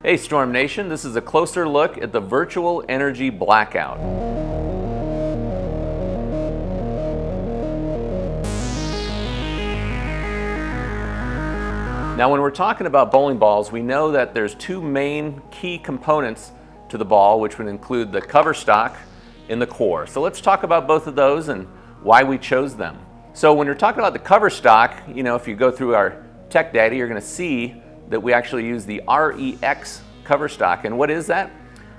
Hey Storm Nation, this is a closer look at the virtual energy blackout. Now when we're talking about bowling balls, we know that there's two main key components to the ball, which would include the cover stock and the core. So let's talk about both of those and why we chose them. So when you're talking about the cover stock, if you go through our tech data, you're going to see that we actually use the REX cover stock. And what is that?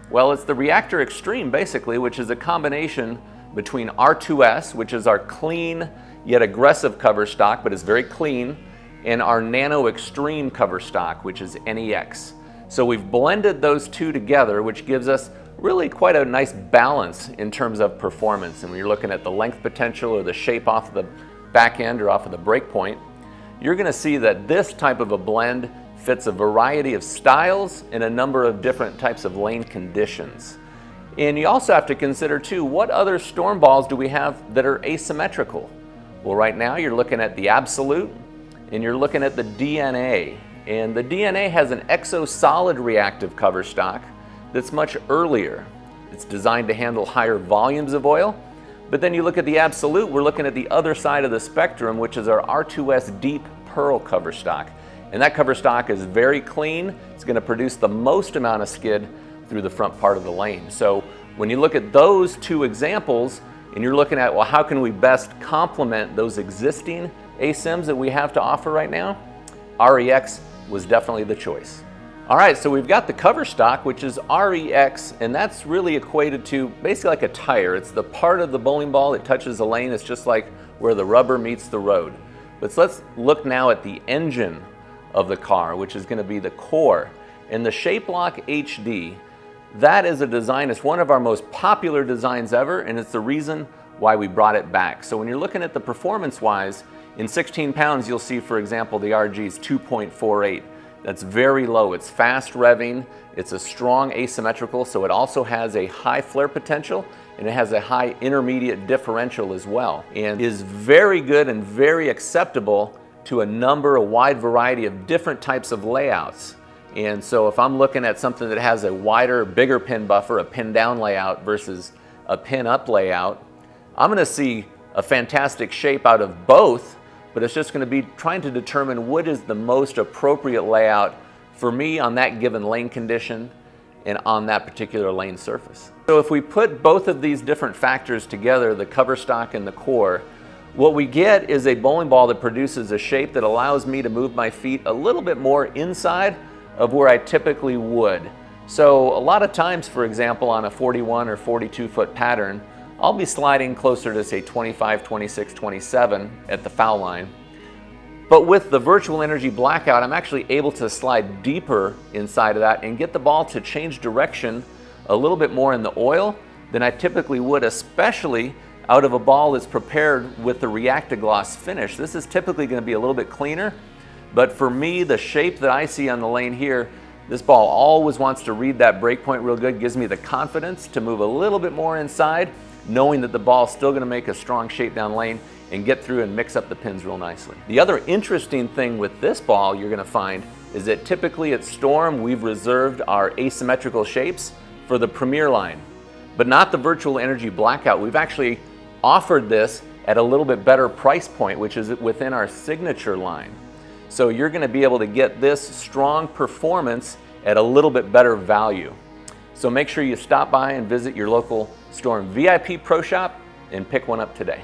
Well, it's the Reactor Extreme basically, which is a combination between R2S, which is our clean yet aggressive cover stock, but is very clean, and our Nano Extreme cover stock, which is NEX. So we've blended those two together, which gives us really quite a nice balance in terms of performance. And when you're looking at the length potential or the shape off of the back end or off of the break point, you're going to see that this type of a blend fits a variety of styles and a number of different types of lane conditions. And you also have to consider too, what other storm balls do we have that are asymmetrical? Well, right now you're looking at the Absolute and you're looking at the DNA. And the DNA has an exo-solid reactive cover stock that's much earlier. It's designed to handle higher volumes of oil. But then you look at the Absolute, we're looking at the other side of the spectrum, which is our R2S Deep Pearl cover stock. And that cover stock is very clean. It's going to produce the most amount of skid through the front part of the lane. So when you look at those two examples and you're looking at, well, how can we best complement those existing ASIMs that we have to offer right now? REX was definitely the choice. All right, so we've got the cover stock, which is REX, and that's really equated to basically like a tire. It's the part of the bowling ball that touches the lane. It's just like where the rubber meets the road. But let's look now at the engine of the car, which is going to be the core. And the Shape Lock HD, that is a design, it's one of our most popular designs ever, and it's the reason why we brought it back. So when you're looking at the performance-wise, in 16 pounds, you'll see, for example, the RG's 2.48. That's very low. It's fast revving. It's a strong asymmetrical, so it also has a high flare potential and it has a high intermediate differential as well, and is very good and very acceptable to a wide variety of different types of layouts. And so if I'm looking at something that has a wider, bigger pin buffer, a pin down layout versus a pin up layout, I'm going to see a fantastic shape out of both. But it's just going to be trying to determine what is the most appropriate layout for me on that given lane condition and on that particular lane surface. So if we put both of these different factors together, the cover stock and the core, what we get is a bowling ball that produces a shape that allows me to move my feet a little bit more inside of where I typically would. So a lot of times, for example, on a 41 or 42 foot pattern, I'll be sliding closer to say 25, 26, 27 at the foul line. But with the virtual energy blackout, I'm actually able to slide deeper inside of that and get the ball to change direction a little bit more in the oil than I typically would, especially out of a ball that's prepared with the Reactagloss finish. This is typically going to be a little bit cleaner, but for me, the shape that I see on the lane here, this ball always wants to read that break point real good, gives me the confidence to move a little bit more inside, knowing that the ball's still going to make a strong shape down lane and get through and mix up the pins real nicely. The other interesting thing with this ball you're going to find is that typically at Storm we've reserved our asymmetrical shapes for the Premier line, but not the virtual energy blackout. We've actually offered this at a little bit better price point, which is within our signature line. So you're going to be able to get this strong performance at a little bit better value. So make sure you stop by and visit your local Storm VIP Pro Shop and pick one up today.